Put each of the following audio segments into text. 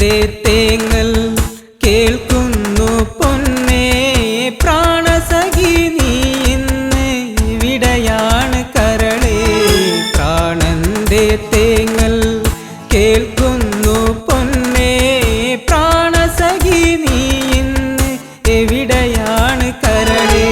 പ്രാണന്റെ തേങ്ങൽ കേൾക്കുന്നു പൊന്നേ പ്രാണസഖി നീ ഇന്ന് എവിടെയാണ് കരളേ പ്രാണന്റെ തേങ്ങൽ കേൾക്കുന്നു പൊന്നേ പ്രാണസഖി നീ ഇന്ന് എവിടെയാണ് കരളേ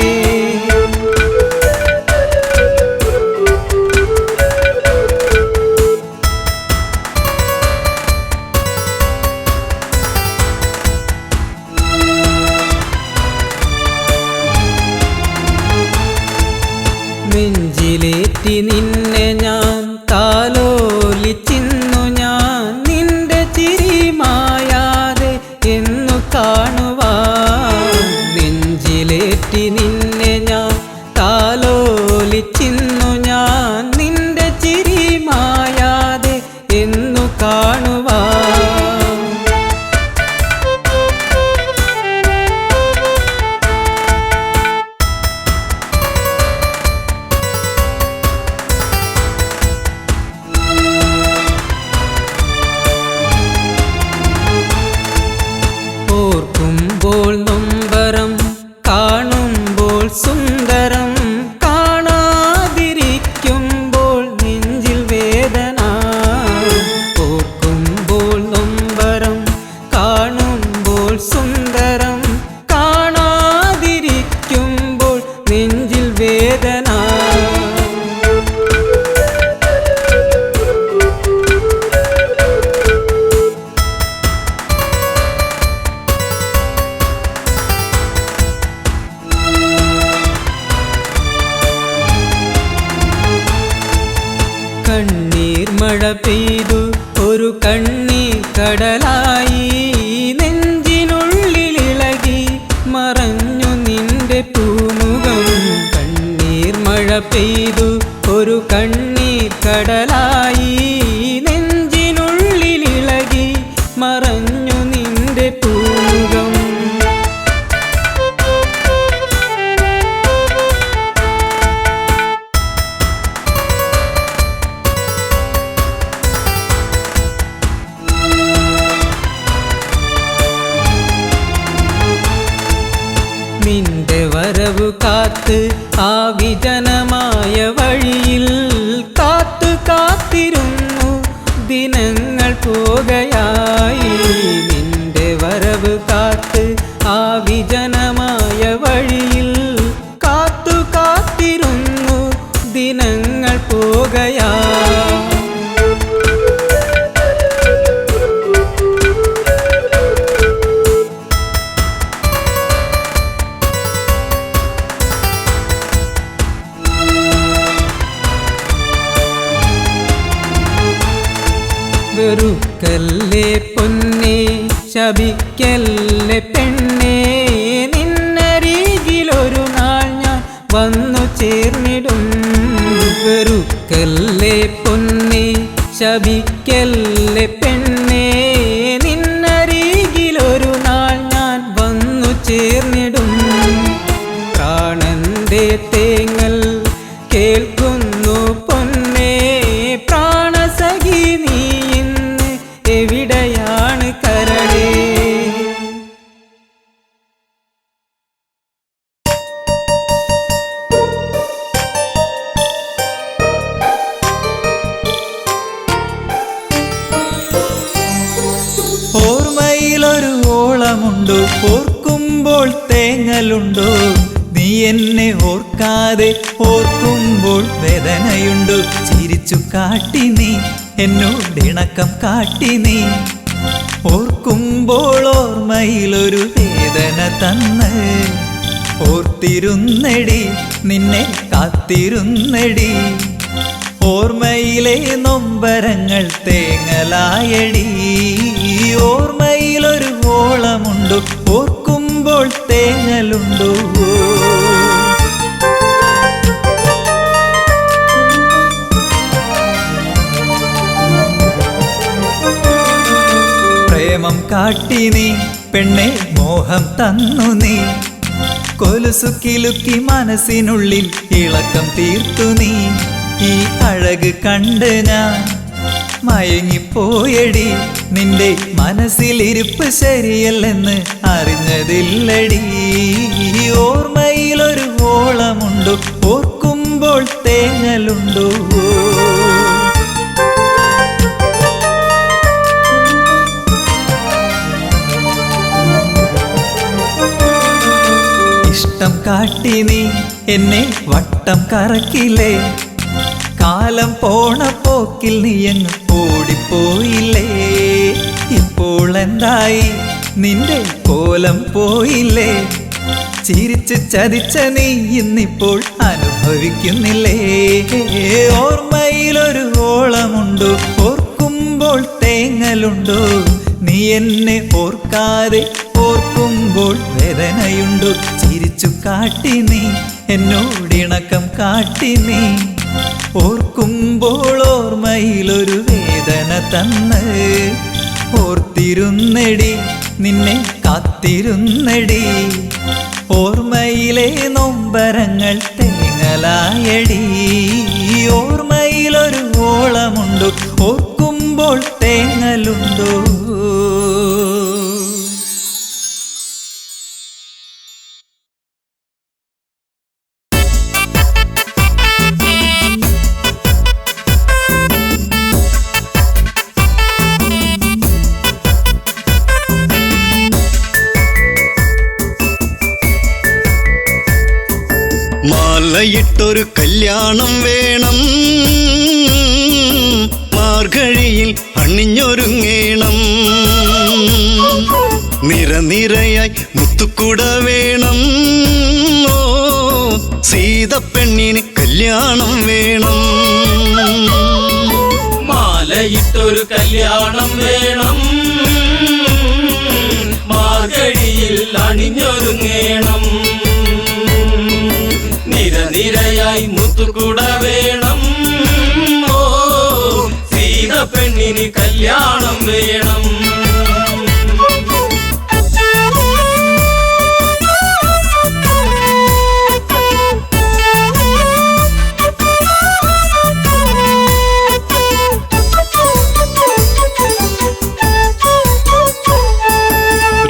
നെഞ്ചിലേറ്റി നിന്നെ ഞാൻ താലോലിച്ചിന്നു ഞാൻ നിന്റെ ചിരി മായാതെ എന്നു കാണുവാൻ നെഞ്ചിലേറ്റി നിന്നെ ഞാൻ താലോലിച്ചിന്നു ഞാൻ നിന്റെ ചിരി മായാതെ എന്നു കാണുവാൻ ഓർക്കുമ്പോൾ നൊമ്പരം കാണുമ്പോൾ സുന്ദരം കാണാതിരിക്കുമ്പോൾ നെഞ്ചിൽ വേദന ഓർക്കുമ്പോൾ നൊമ്പരം കാണുമ്പോൾ സുന്ദരം കാണാതിരിക്കുമ്പോൾ നെഞ്ചിൽ വേദന കണ്ണീർ മഴ പെയ്തു ഒരു കണ്ണീർ കടലായി നെഞ്ചിനുള്ളിലിളകി മറഞ്ഞു നിന്റെ പൂമുഖം കണ്ണീർ മഴ പെയ്തു ഒരു കണ്ണീർ കടലായി നെഞ്ചിനുള്ളിലിളകി മറഞ്ഞു നിന്റെ പൂമുഖം നിന്റെ വരവു കാത്ത് ആ വിജനമായ വഴിയിൽ കാത്തു കാത്തിരുന്നു ദിനങ്ങൾ പോകയായി നിന്റെ വരവു കാത്ത് ആ വിജനമായ വഴിയിൽ കാത്തു കാത്തിരുന്നു ദിനങ്ങൾ പോകയായി വെറുക്കല്ലേ പൊന്നേ ശപിക്കല്ലേ പെണ്ണേ നിന്നരികിലൊരു നാൾ ഞാൻ വന്നു ചേർന്നിടും വെറുക്കല്ലേ പൊന്നേ ശപിക്കല്ലേ പെണ്ണേ നിന്നരികിലൊരു നാൾ ഞാൻ വന്നു ചേർന്നിടും പ്രാണന്റെ തേങ്ങൽ കേൾക്കുന്നു പൊന്നേ പ്രാണസഖി നീ ഇന്ന് എവിടെയാണ് കരളേ ഓർമ്മയിലൊരു ഓളമുണ്ടോ ഓർക്കുമ്പോൾ തേങ്ങലുണ്ടോ നീ എന്നെ ഓർക്കാതെ ഓർക്കുമ്പോൾ വേദനയുണ്ടോ ചിരിച്ചു കാട്ടി നീ എന്നോടിണക്കം കാട്ടി നീ ഓർക്കുമ്പോൾ ഓർമ്മയിലൊരു വേദന തന്ന് ഓർത്തിരുന്നടി നിന്നെ കാത്തിരുന്നടി ഓർമ്മയിലെ നൊമ്പരങ്ങൾ തേങ്ങലായടി ഓർമ്മയിലൊരു ഓളമുണ്ടോ ഓർക്കുമ്പോൾ തേങ്ങലുണ്ടോ പ്രേമം കാട്ടി നീ പെണ്ണെ മോഹം തന്നു നീ കൊലുസു കിലുക്കി മനസ്സിനുള്ളിൽ ഇളക്കം തീർത്തു നീ ഈ അഴക് കണ്ട് ഞാൻ മയങ്ങിപ്പോയടി നിന്റെ മനസ്സിലിരിപ്പ് ശരിയല്ലെന്ന് അറിഞ്ഞതില്ലടി ഓർമ്മയിലൊരു ഓളമുണ്ടോ ഓർക്കുമ്പോൾ തേങ്ങലുണ്ടോ ഇഷ്ടം കാട്ടി നീ എന്നെ വട്ടം കറക്കില്ലേ കാലം പോണ പോക്കിൽ നീയങ്ങ് ഓടിപ്പോയില്ലേ ഇപ്പോൾ എന്തായി നിന്റെ കോലം പോയില്ലേ ചിരിച്ച് ചതിച്ച നീ ഇന്നിപ്പോൾ അനുഭവിക്കുന്നില്ലേ ഓർമ്മയിലൊരു ഓളമുണ്ടോ ഓർക്കുമ്പോൾ തേങ്ങലുണ്ടോ നീ എന്നെ ഓർക്കാതെ ഓർക്കുമ്പോൾ വേദനയുണ്ടോ ചിരിച്ചു കാട്ടി നീ എന്നോടിണക്കം കാട്ടി നീ ഓർക്കുമ്പോൾ ഓർമ്മയിലൊരു വേദന തന്ന് ഓർത്തിരുന്നടി നിന്നെ കാത്തിരുന്നടി ഓർമ്മയിലെ നൊമ്പരങ്ങൾ തേങ്ങലായടി ഓർമ്മയിലൊരു ഓളമുണ്ടോ ഓർക്കുമ്പോൾ തേങ്ങലുണ്ടോ മാലയിട്ടൊരു കല്യാണം വേണം മാർഗഴിയിൽ അണിഞ്ഞൊരുങ്ങേണം നിരനിരയായി മുത്തുക്കുട വേണം ഓ സീതപ്പെണ്ണിന് കല്യാണം വേണം മാലയിട്ടൊരു കല്യാണം വേണം മാർഗഴിയിൽ അണിഞ്ഞൊരുങ്ങേണം നിരനിരയായി മുത്തുകുട വേണം ഓ സീതപ്പെണ്ണിന് കല്യാണം വേണം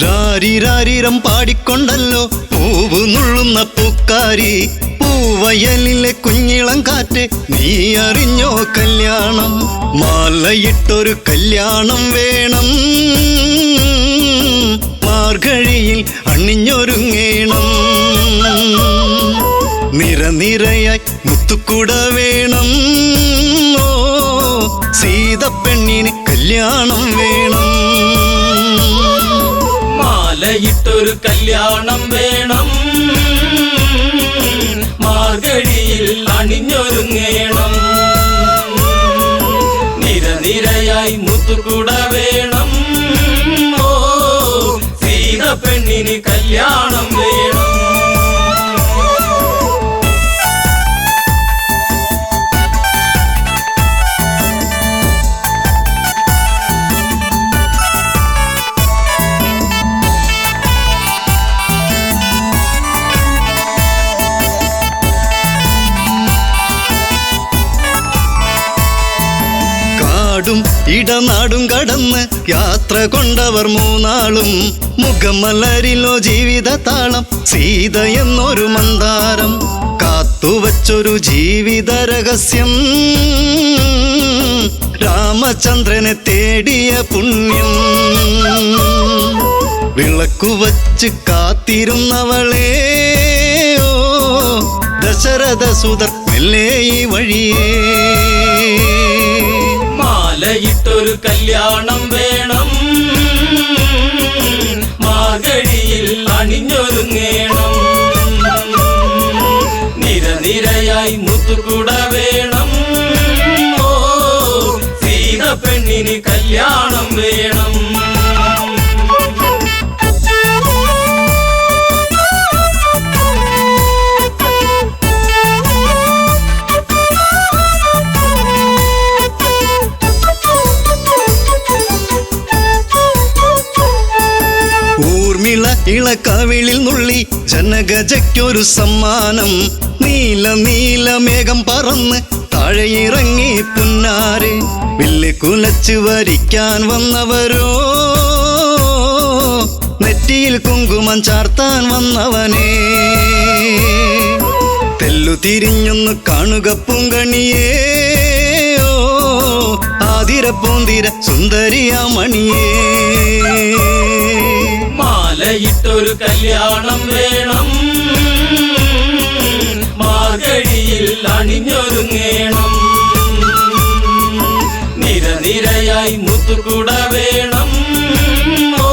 രാരിരാരിരം പാടിക്കൊണ്ടല്ലോ പൂവ് നുള്ളുന്ന പൂക്കാരി പൂവയലിലെ കുഞ്ഞിളം കാറ്റ് നീ അറിഞ്ഞോ കല്യാണം മാലയിട്ടൊരു കല്യാണം വേണം മാർഗഴിയിൽ അണിഞ്ഞൊരുങ്ങേണം നിരനിരയായി മുത്തുക്കുട വേണം ഓ സീതപ്പെണ്ണിന് കല്യാണം വേണം മാലയിട്ടൊരു കല്യാണം വേണം മാർഗഴിയിൽ അണിഞ്ഞൊരുങ്ങേണം നിരനിരയായി മുത്തുകുട വേണം ഓ സീതപ്പെണ്ണിന് കല്യാണം വേണം ഇടനാടും കടന്ന് യാത്ര കൊണ്ടവർ മൂന്നാളും മുഖമലരിലോ ജീവിത താളം സീത എന്നൊരു മന്ദാരം കാത്തുവച്ചൊരു ജീവിത രഹസ്യം രാമചന്ദ്രനെ തേടിയ പുണ്യം വിളക്കുവച്ച് കാത്തിരുന്നവളെ ഓ ദശരഥ സുതർ മെല്ലെ ഈ വഴിയേ മാലയിട്ടൊരു കല്യാണം വേണം മാർഗഴിയിൽ അണിഞ്ഞൊരുങ്ങേണം നിരനിരയായി മുത്തുകുട വേണം ഓ സീതപ്പെണ്ണിന് കല്യാണം വേണം ഇളക്കവിളിൽ നുള്ളി ജനഗജയ്ക്കൊരു സമ്മാനം നീല നീല മേഘം പറന്ന് താഴെയിറങ്ങി പുന്നാരെ വില്ല് കുലച്ച് വരിക്കാൻ വന്നവരോ നെറ്റിയിൽ കുങ്കുമം ചാർത്താൻ വന്നവനേ തെല്ലു തിരിഞ്ഞൊന്ന് കാണുക പൂങ്കണിയേ ആതിര പൂന്തിര സുന്ദരിയാമണിയേ മാലയിട്ടൊരു കല്യാണം വേണം മാർഗഴിയിൽ അണിഞ്ഞൊരുങ്ങേണം നിരനിരയായി മുത്തുകൂട വേണം ഓ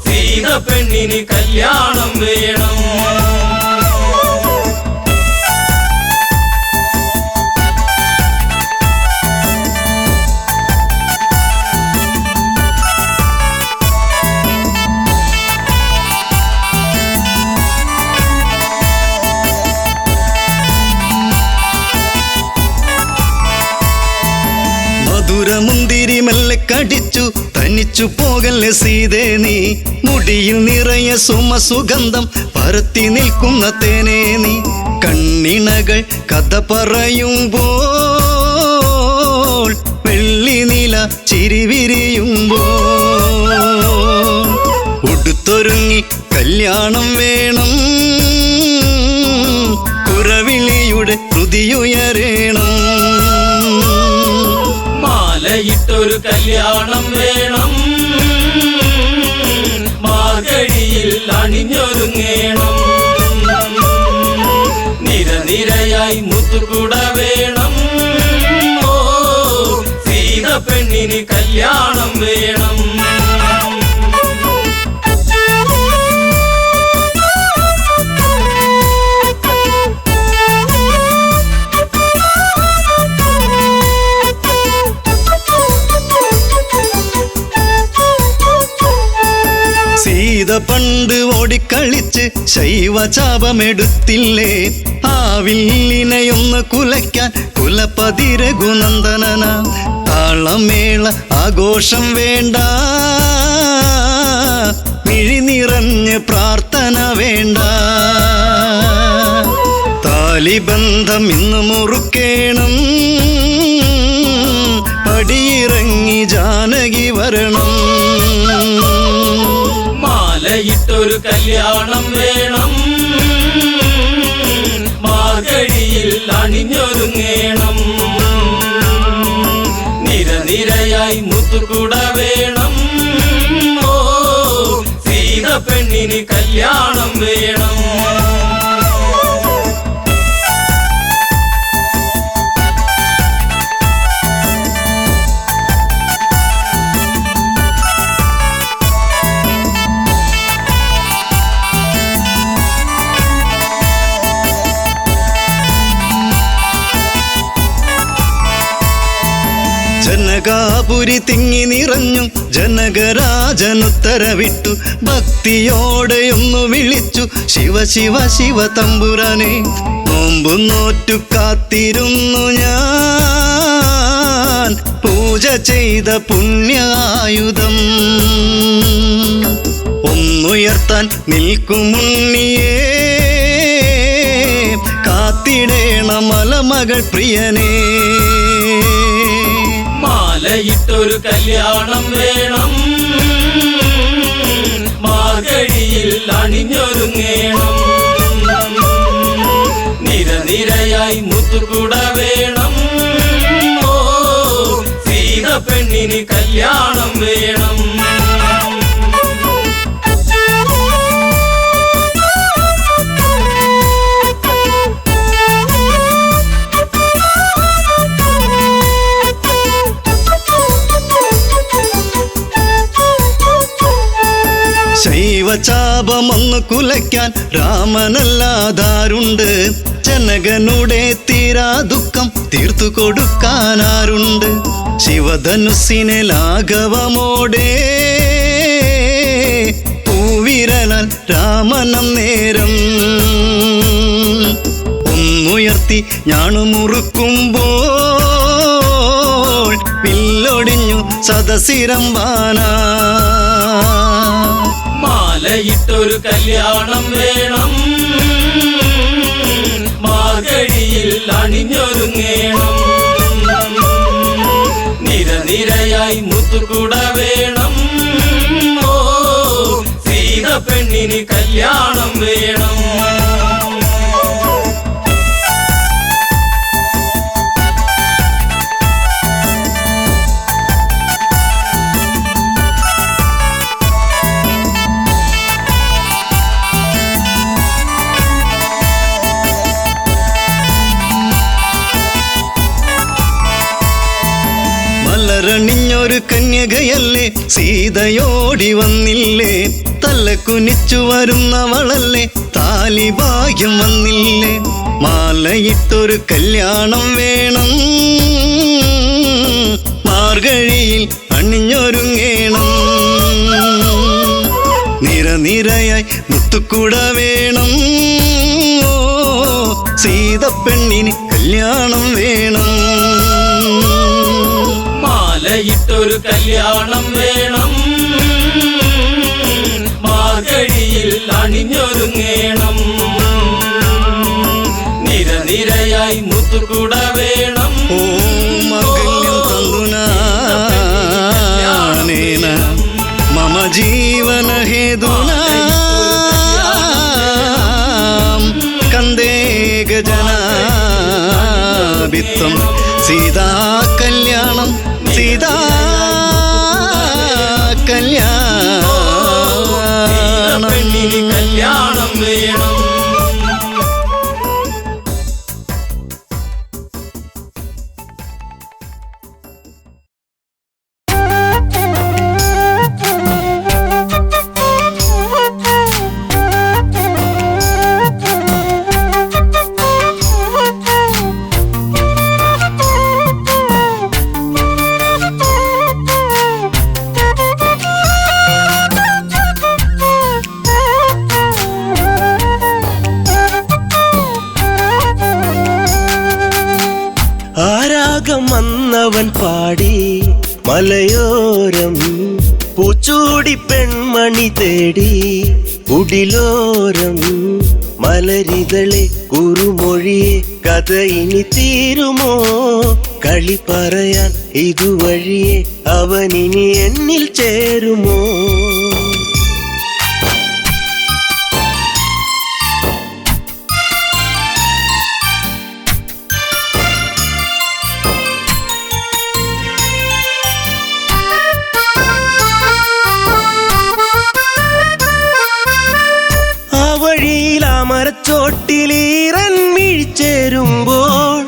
സീത പെണ്ണിന് കല്യാണം വേണം മുന്തിരി മെല്ലെ കടിച്ചു തനിച്ചു പോകല്ലേ സീതേ നീ മുടിയിൽ നിറയെ സുമസുഗന്ധം പരത്തി നിൽക്കുന്ന തേനേ നീ കണ്ണിണകൾ കഥ പറയുമ്പോൾ വെള്ളി നില ചിരിവിരിയുമ്പോൾ ഉടുത്തൊരുങ്ങി കല്യാണം വേണം കുരവിളിയുടെ ഹൃതിയുയരേണം മാലയിട്ടൊരു കല്യാണം വേണം മാർഗഴിയിൽ അണിഞ്ഞൊരുങ്ങേണം നിരനിരയായി മുത്തുകൂട വേണം ഓ സീത പെണ്ണിന് കല്യാണം വേണം സീത പണ്ട് ഓടിക്കളിച്ച് ശൈവചാപമെടുത്തില്ലേ ആ വില്ലിനെയൊന്ന് കുലയ്ക്കാൻ കുലപതി രഘുനന്ദനന താളമേള ആഘോഷം വേണ്ട മിഴി നിറഞ്ഞ് പ്രാർത്ഥന വേണ്ട താലിബന്ധം ഇന്ന് മുറുക്കേണം പടിയിറങ്ങി ജാനകി വരണം മാലയിട്ടൊരു കല്യാണം വേണം മാർഗഴിയിൽ അണിഞ്ഞൊരുങ്ങേണം നിരനിരയായി മുത്തുകൂട വേണം ഓ സീത പെണ്ണിന് കല്യാണം വേണം ജനകാപുരി തിങ്ങി നിറഞ്ഞു ജനകരാജനുത്തരവിട്ടു ഭക്തിയോടെയൊന്നു വിളിച്ചു ശിവ ശിവ ശിവ തമ്പുരാനെ നോമ്പു നോറ്റു കാത്തിരുന്നു ഞാൻ പൂജ ചെയ്ത പുണ്യായുധം ഒന്നുയർത്താൻ നിൽക്കുമുണ്ണിയേ കാത്തിടേണ മലമകൾ പ്രിയനേ മാലയിട്ടൊരു കല്യാണം വേണം മാർഗഴിയിൽ അണിഞ്ഞൊരുങ്ങേണം നിരനിരയായി മുത്തുകൂട വേണം ഓ സീത പെണ്ണിന് കല്യാണം വേണം ശൈവചാപമൊന്നു കുലയ്ക്കാൻ രാമനല്ലാതാരുണ്ട് ജനകനുടെ തീരാ ദുഃഖം തീർത്തു കൊടുക്കാനാരുണ്ട് ശിവധനുസിനെ ലാഘവമോടെ പൂവിരലാൽ രാമനം നേരം ഒന്നുയർത്തി ഞാണുമുറുക്കുമ്പോൾ പില്ലൊടിഞ്ഞു സദസിരമ്പാന മാലയിട്ടൊരു കല്യാണം വേണം മാർഗഴിയിൽ അണിഞ്ഞൊരുങ്ങേണം മുത്തുകൂട വേണം. ഓ സീത പെണ്ണിന് കല്യാണം വേണം. മലരണിഞ്ഞൊരു കന്യകയല്ലേ സീതയോടി വന്നില്ലേ, തല്ല കുനിച്ചു വരുന്നവളല്ലേ താലി ഭാഗ്യം വന്നില്ലേ. മാലയിട്ടൊരു കല്യാണം വേണം, മാർഗഴിയിൽ അണിഞ്ഞൊരുങ്ങേണം. നിരനിരയായി മുത്തുകൂട വേണം. ഓ സീത പെണ്ണിന് കല്യാണം വേണം. മാലയിട്ടൊരു കല്യാണം വേണം, മാർഗഴിയിൽ അണിഞ്ഞൊരുങ്ങേണം. നിരനിരയായി മുത്തുകൂട വേണം. ഓ മംഗല്യം തന്തുനാനേന മമ ജീവന ഹേതുനാ കന്ദേ ഗജനാഭിത്വം സീതാ കല്യാണം സീതാ കല്യാണം. പെണ്ണിന് കല്യാണം വേണം. വന്നവൻ പാടി മലയോരം പൂച്ചൂടി പെൺമണി തേടി കുടിലോരം മലരിതളെ കുറുമൊഴിയെ കഥ ഇനി തീരുമോ കളി പറയാൻ ഇതുവഴിയെ അവനിനി എന്നിൽ ചേരുമോ. മരച്ചോട്ടിലീറൻ വീഴ്ചേരുമ്പോൾ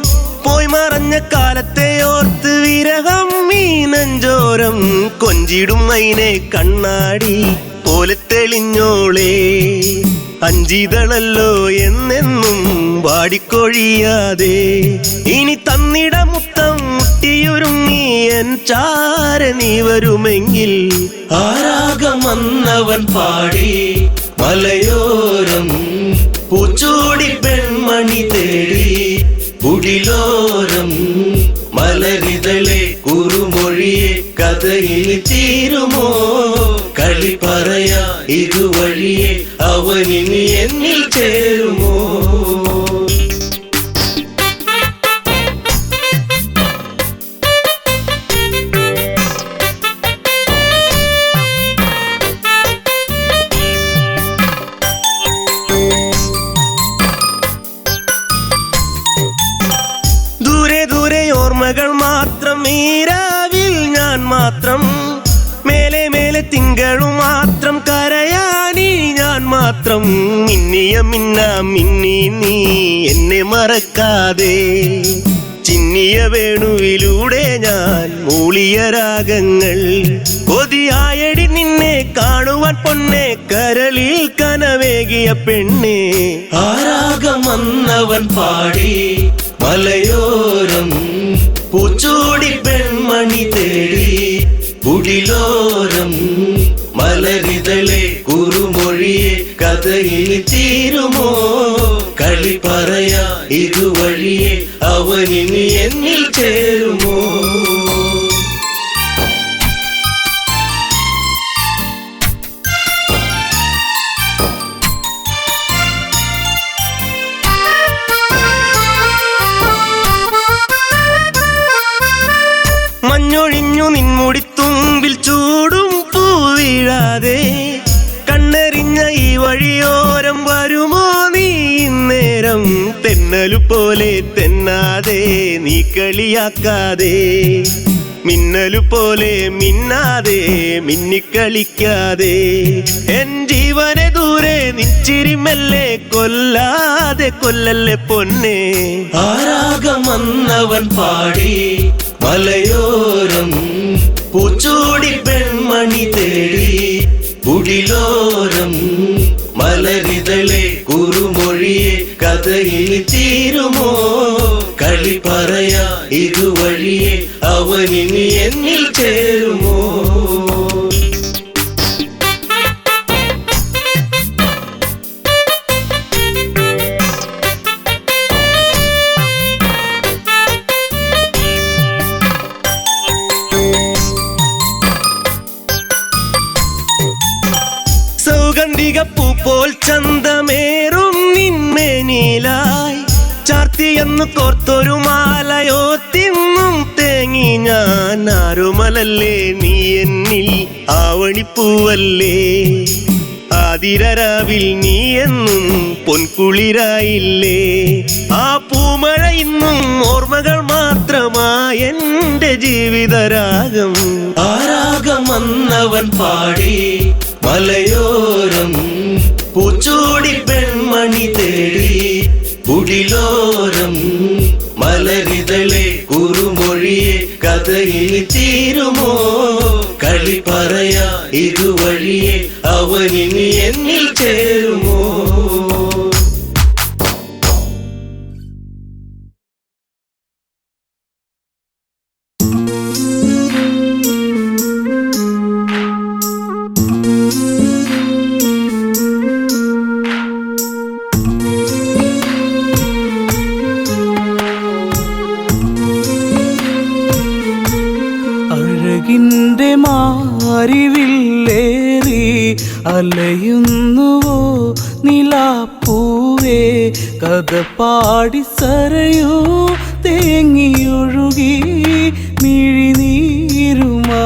പോയി മറഞ്ഞ കാലത്തെ ഓർത്ത് വിരഹം ഈ നെഞ്ചോരം കൊഞ്ചിടും മൈനെ കണ്ണാടി പോലെ തെളിഞ്ഞോളേ അഞ്ചിതളല്ലോ എന്നെന്നും വാടിക്കൊഴിയാതെ ഇനി തന്നിട മുത്തം മുട്ടിയൊരുങ്ങി എൻ ചാര നീ വരുമെങ്കിൽ ആരാഗം വന്നവൻ പാടി മലയോരം പൂച്ചൂടി പെൺമണി തേടി കുടിലോരം മലരിതളെ കുറുമൊഴിയെ കഥയിൽ തീരുമോ കളി പറയാ ഇതുവഴിയെ അവനിനി എന്നിൽ ചേരുമോ. ഓർമ്മകൾ മാത്രം ഈരാവിൽ ഞാൻ മാത്രം മേലെ മേലെ തിങ്കളും മാത്രം കരയാനി ഞാൻ മാത്രം മിന്നിയ മിന്നാ മിന്നി നീ എന്നെ മറക്കാതെ ചിന്നിയ വേണുവിലൂടെ ഞാൻ മൂളിയ രാഗങ്ങൾ കൊതിയായടി നിന്നെ കാണുവാൻ പൊന്നെ കരളിൽ കനവേകിയ പെണ്ണെ ആരാഗം വന്നവൻ പാടി മലയോരം പൂച്ചൂടി പെൺമണി തേടി കുടിലോരം മലരിതളെ കുറുമൊഴിയെ കഥയിൽ തീരുമോ കളി പറയാ ഇതുവഴിയെ അവനിനി എന്നിൽ ചേരുമോ. മഞ്ഞൊഴിഞ്ഞു നിൻമുടിത്തുമ്പി തെന്നലു പോലെ തെന്നാതെ നീ കളിയാക്കാതെ, മിന്നലു പോലെ മിന്നാതെ മിന്നിക്കളിക്കാതെ, എൻ ജീവനെ ദൂരെ നിച്ചിരിമല്ലേ കൊല്ലാതെ കൊല്ലല്ലേ പൊന്നെ. ആരാഗം വന്നവൻ പാടി മലയോരം പൂച്ചൂടി പെൺമണി തേടി കുടിലോരം മലരിതളെ കുറുമൊഴിയെ കഥയിൽ തീരുമോ കളി പറയാ ഇതുവഴിയെ അവനിനി എന്നിൽ ചേരുമോ. സൗഗന്ധികപ്പൂ പോൽ ചന്തമേറും നിന്മേനിലായി ചാർത്തിയെന്ന് കോർത്തൊരു മാലയോ തിന്നും തേങ്ങി ഞാൻ. ആരുമലല്ലേ നീ എന്നിൽ ആവണിപ്പൂവല്ലേ, ആതിരരാവിൽ നീ എന്നും പൊൻകുളിരായില്ലേ. ആ പൂമഴ ഇന്നും ഓർമ്മകൾ മാത്രമായി എന്റെ ജീവിതരാഗം. ആരാഗം വന്നവൻ പാടി മലയോരം പൂച്ചൂടി പെൺമണി തേടി കുടിലോരം മലരിതളെ കുറുമൊഴിയെ കഥയിൽ തീരുമോ കളി പറയാ ഇതുവഴിയെ അവനിനി എന്നിൽ ചേരുമോ. അഴകിൻ്റെ മാരിവില്ലേറി അലയുന്നുവോ നിലാപ്പൂവേ, കഥ പാടി സരയൂ തേങ്ങിയൊഴുകി മിഴിനീരുമാ.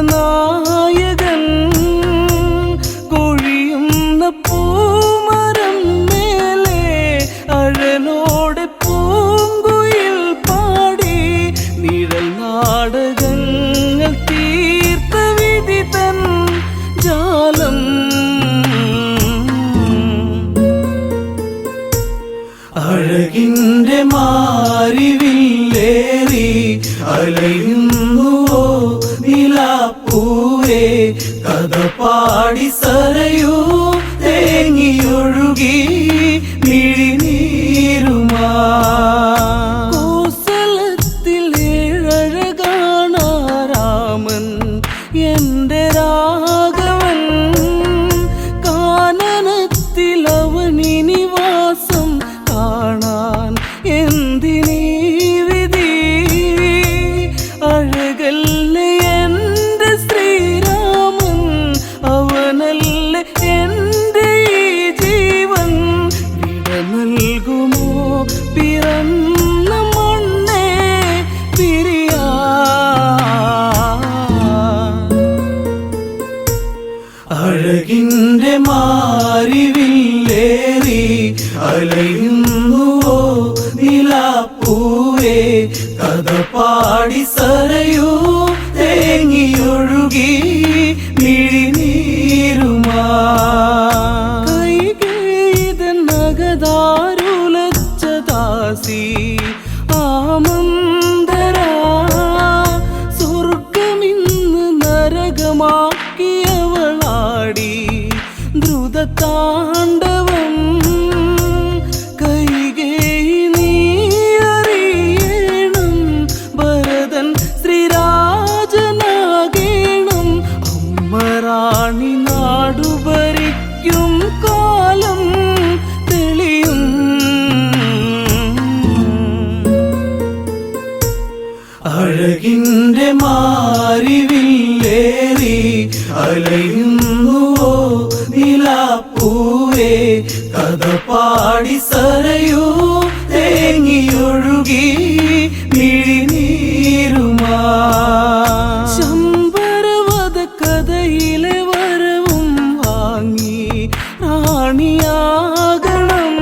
സൂര്യനായകൻ കൊഴിയുന്ന പൂമരം മേലെ അഴലോടെ പൂങ്കുയിൽ പാടി നിഴൽ നാടകങ്ങൾ തീർത്ത വിധി തൻ ജാലം. അഴകിൻ്റെ മാരിവില്ലേറി അലയുന്നുവോ നിലാപ്പൂവേ, കഥ പാടി സരയൂ തേങ്ങിയൊഴുകി മിഴിനീരുമാ. കോസലത്തിൽ ഏഴഴകാണ രാമൻ എൻ്റെ രാഘവൻ, കാനനത്തിൽ അവനിനി വാസം കാണാൻ എന്തിനീ വിധി. അഴകല്ലേ എൻ്റെ ശ്രീരാമൻ, അവനല്ലേ എൻ്റെ ഈ ജീവൻ. വിട നൽകുമോ പിറന്ന മണ്ണേ പിരിയാ. അഴകിൻ്റെ മാരിവില്ലേറി അലയുന്നുവോ നിലാപ്പൂവേ, കഥ പാടി സരയൂ തേങ്ങിയൊഴുകി മിഴിനീരുമാ. കൈകേയിതൻ നഗതാരുലച്ച ദാസി ആമന്തരാ, സ്വർഗമിന്ന് നരകമാക്കിയവളാടി ദ്രുതതാണ്ഡവം. കൈകേയി നീ അറിയണം, ഭരതൻ ശ്രീരാജനാകേണം. കഥ പാടി സരയൂ തേങ്ങിയൊഴുകി മിഴിനീരുമാ. ശമ്പരവധ കഥയിലെ വരവും വാങ്ങി റാണിയാകണം.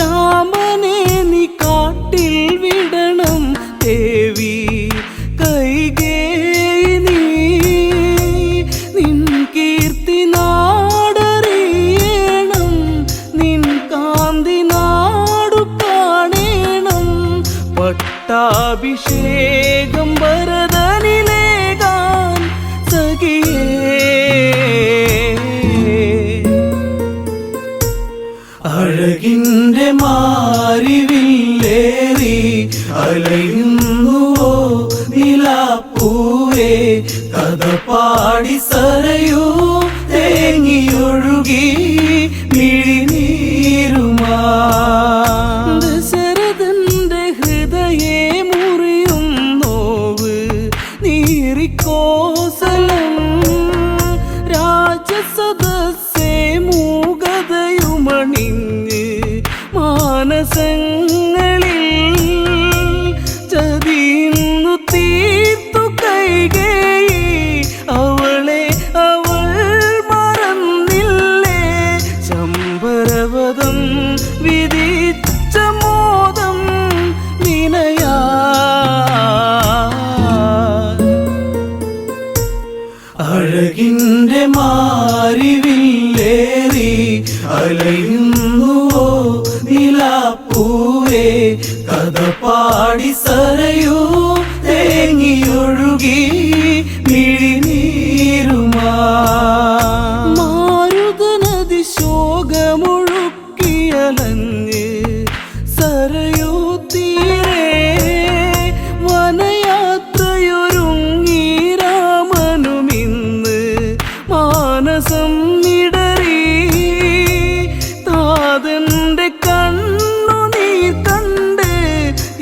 രാമനെ നീ കാട്ടിൽ വിടണം ദേവി കൈകേയി നീ. നിൻ കീർത്തി നാടറിയണം, നിൻ കാന്തി നാടു കാണേണം. പട്ടാഭിഷേകം ഭരതനിലേകാൻ സഖിയേ. അഴകിൻ്റെ മാരിവില്ലേറി അലയുന്നുവോ നിലാപ്പൂവേ. കഥ പാടി സരയൂ തേങ്ങിയൊഴുകി മിഴിനീരുമാ. ദശരഥന്റെ ഹൃദയേ മുറിയും നോവ് നീറിക്കോസലം. രാജസദസ്സേ മൂകതയുമണിഞ്ഞ് മാനസങ്ങളിൽ ചതിയുന്നു തീർത്തു കൈകേയി. അവളെ അവൾ മറന്നില്ലേ, ശമ്പരവധം വിധിച്ച മോദം വിനയാ. അഴകിൻ്റെ മാരിവില്ലേറി അലയുന്നുവോ നിലാപ്പൂവേ. കഥ പാടി സരയൂ തേങ്ങിയൊഴുകി മിഴിനീരുമാ. മാരുതനദി ശോകമൊഴുക്കിയലഞ്ഞ് സരയൂ തീരെ വനയാത്രയൊരുങ്ങി രാമനുമിന്ന് മാനസം ഇടറി. താതന്റെ കണ്ണുനീർ കണ്ട്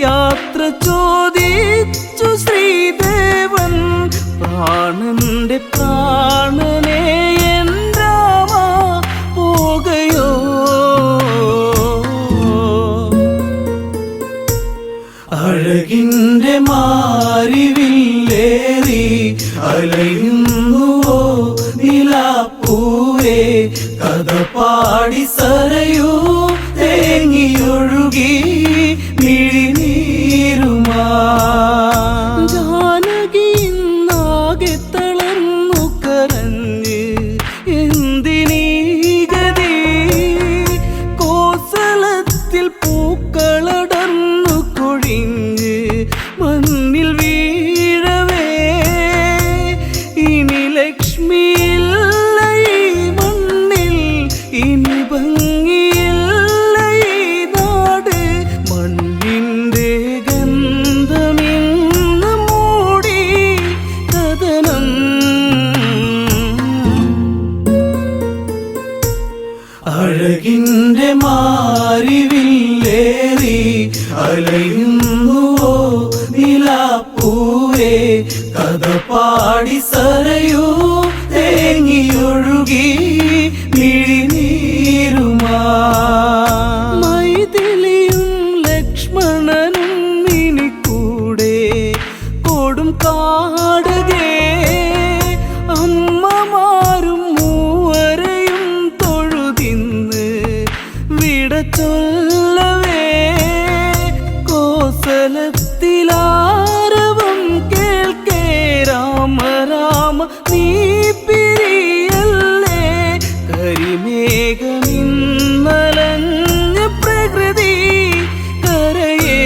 യാത്ര ചോദിച്ചു ശ്രീദേവൻ. പ്രാണന്റെ പ്രാണനെ എൻ രാമ പോകയോ. അഴകിൻ്റെ മാരിവില്ലേറി അലയുന്നുവോ നിലാപ്പൂവേ. കഥ പാടി സരയൂ തേങ്ങിയൊഴുകി മിഴിനീരുമാ. ജാനകി നാകെ തളർന്നു കരഞ്ഞ് എന്തിനീ ഗതി. കോസലത്തിൽ പൂക്കളടർന്നു കൊഴിഞ്ഞ് മണ്ണിൽ വീഴവേ. ഇനി ലക്ഷ്മിയില്ല ഈ മണ്ണിൽ, ഇനി ഭംഗിയില്ല ഈ നാട്. മണ്ണിൻ്റെ ഗന്ധമിന്ന് മൂടി കഥനം. അഴകിൻ്റെ മാരിവില്ലേറി അലയുന്നുവോ നിലാപ്പൂവേ. കഥ പാടി സരയൂ തേങ്ങിയൊഴുകി മിഴിനീരുമാ. മൈഥിലിയും ലക്ഷ്മണനും ഇനി കൂടെ കൊടും കാടകേ. അമ്മമാരും മൂവരെയും തൊഴുതിന്ന് വിട ചൊല്ലവേ. കോസലത്തിലാരവം കേൾക്കേ രാമ രാമ നീ പിരിയല്ലേ. കരിമേഘമിന്നലഞ്ഞ പ്രകൃതി കരയേ.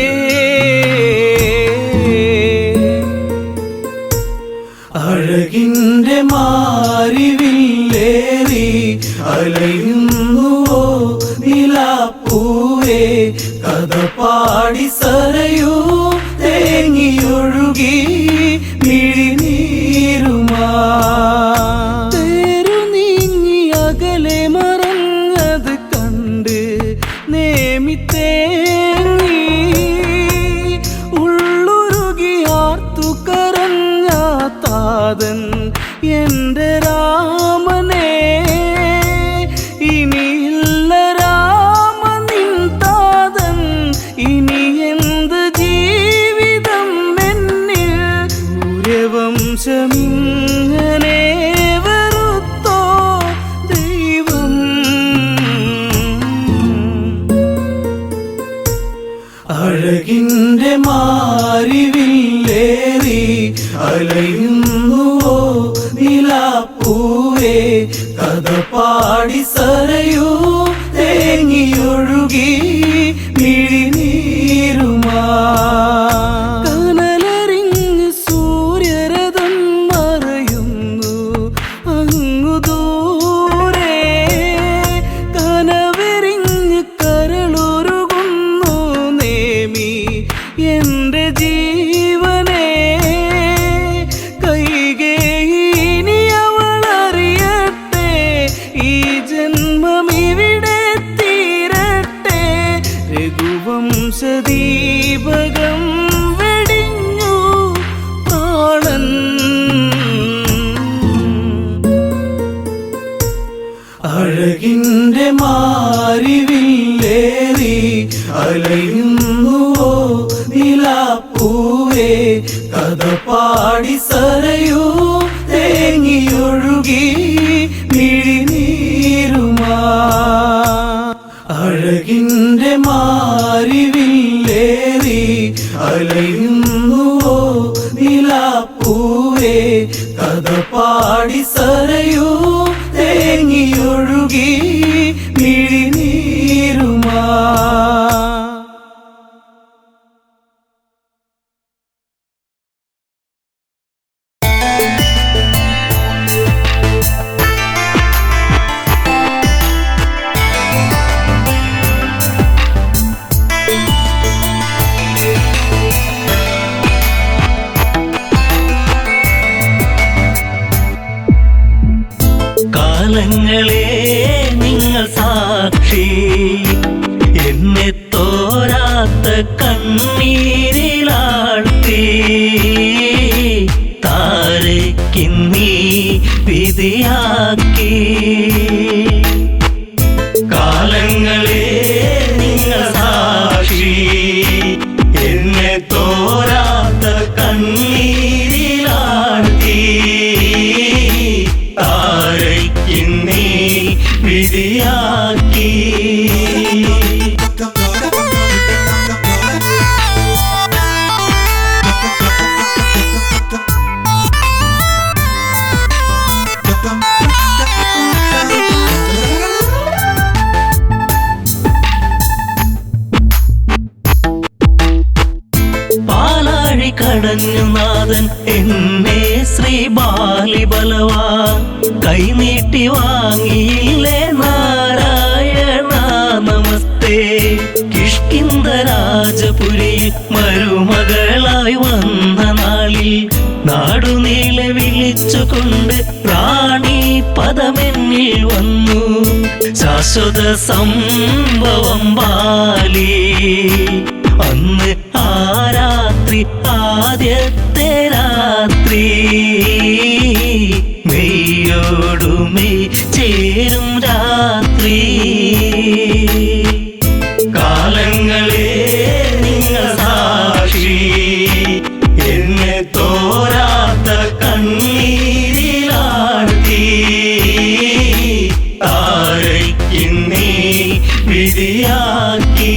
അഴകിൻ്റെ മാരിവില്ലേറി അലയുന്നുവോ നിലാപ്പൂവേ. കഥ പാടി സരയൂ തേങ്ങിയൊഴുകി മിഴിനീരുമാ. തേരു നീങ്ങി അകലെ മറഞ്ഞത് കണ്ട് നേമിത്തേങ്ങി. ഉള്ളുരുകി ആർത്തു കരഞ്ഞ താതൻ എൻ്റെ രാമനെ. ഇനിയില്ല അലയുന്നുവോ നിലാപ്പൂവേ കഥ പാടി സരയൂ തേങ്ങിയൊഴുകി മിഴിനീരുമാ കനലറിഞ്ഞ് സൂര്യരഥം മറയുന്നു അങ്ങു ദൂരെ കനവെറിഞ്ഞ് കരളുരുകുന്നു നേമി എന്റെ ജീവനെ കൈകേയിനി അവളറിയട്ടെ ഈ ജന്മമിവിടെ തീരട്ടെ രഘുവംശദീപകം വെടിഞ്ഞു പ്രാണൻ അഴകിന്റെ മാരിവില്ലേറി അലയുന്നുവോ നിലാപ്പൂവേ കഥ പാടി സരയൂ തേങ്ങിയൊഴുകി മിഴിനീരുമാ അഴകിന്റെ മാരിവില്ലേറി അലയുന്നുവോ നിലാപ്പൂവേ കഥ പാടി സരയൂ തേങ്ങിയൊഴുകി മിഴിനീരുമാ കാലങ്ങളെ നിങ്ങൾ സാക്ഷി എന്നെ തോരാത്ത കണ്ണീരിലാഴ്ത്തി താരയ്ക്കിന്നീ വിധിയാക്കി കാലങ്ങളെ നിങ്ങൾ സാക്ഷി എന്നെ തോരാത്ത കണ്ണീരിലാഴ്ത്തി താരയ്ക്കിന്നീ വിധിയാക്കി പാലാഴി കടഞ്ഞു നാഥൻ എന്നെ ശ്രീ ബാലിബലവാ കൈനീട്ടി വാങ്ങിയില്ലേ നാരായണ നമസ്തേ കിഷ്കിന്ധ രാജപുരിയിൽ മരുമകളായി വന്ന നാളിൽ നാടുനീളെ വിളിച്ചുകൊണ്ട് റാണി പദമെന്നിൽ വന്നു ശാശ്വത സംഭവം ബാലി അന്ന് ആ രാത്രി ആദ്യത്തെ രാത്രി മെയ്യോടുമേ ചേരും രാത്രി കാലങ്ങളെ നിങ്ങൾ സാക്ഷി എന്നെ തോരാത്ത കണ്ണീരിലാഴ്ത്തി താരയ്ക്കിന്നീ വിധിയാക്കി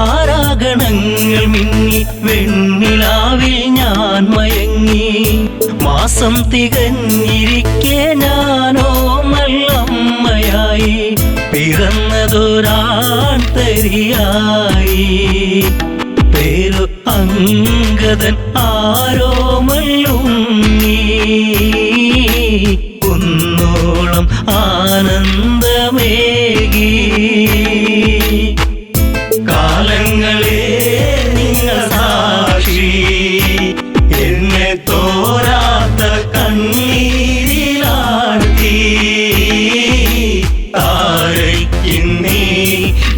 താരാഗണങ്ങൾ മിന്നി വെണ്ണിലാവിൽ ഞാൻ മയങ്ങി മാസം തികഞ്ഞിരിക്കെ ഞാനോ നല്ലമ്മയായി പിറന്നതൊരാൺ തരിയായി പേരു അങ്കദൻ ആരോമല്ലുണ്ണി കുന്നോളം ആനന്ദമേകി കാലങ്ങളെ നിങ്ങൾ സാക്ഷി എന്നെ തോരാത്ത കണ്ണീരിലാഴ്ത്തി താരയ്ക്കിന്നീ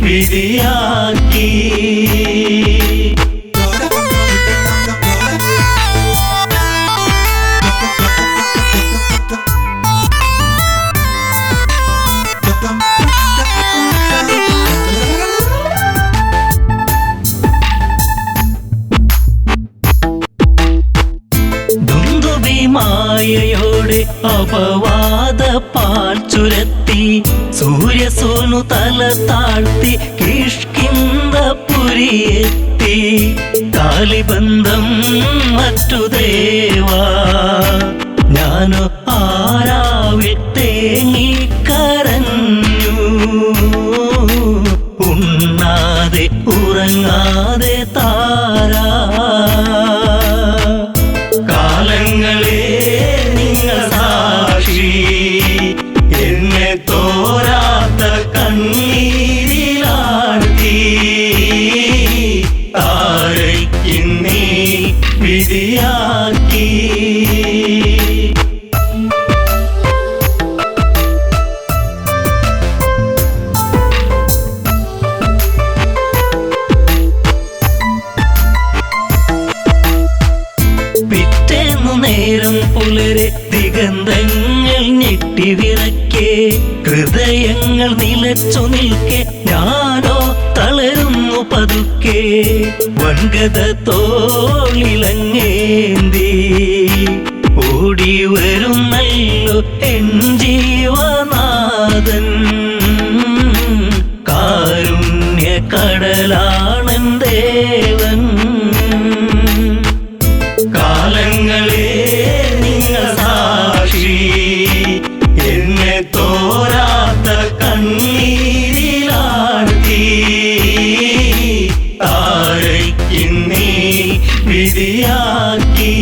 വിധിയാക്കി മായ അപവാദ പാൽ ചുരത്തി സൂര്യസോനു തല താഴ്ത്തി കിഷ്കിന്ധപുരിയെത്തി കാലിബന്ധം മറ്റു ദേവാ ഞാനോ ആരാവിൽ തേങ്ങിക്കരഞ്ഞു ഉണ്ണാതെ ഉറങ്ങാതെ താരാ കാലങ്ങളെ നിങ്ങൾ സാക്ഷി എന്നെ തോരാത്ത കണ്ണീരിലാഴ്ത്തി താരയ്ക്കിന്നീ വിധിയാക്കി നേരം പുലരെ ദിഗന്ധങ്ങൾ ഞെട്ടിവിറക്കെ ഹൃദയങ്ങൾ നിലച്ചു നിൽക്കെ ഞാനോ തളരുന്നു പതുക്കെ വൻഗത തോളിലങ്ങേന്തി ഓടി വരുന്നല്ലോ എൻ ജീവനാഥൻ കാരുണ്യ കടലാണൻ ദേവൻ കാലങ്ങളെ നിങ്ങൾ സാക്ഷി എന്നെ തോരാത്ത കണ്ണീരിലാഴ്ത്തി താരയ്ക്കിന്നീ വിധിയാക്കി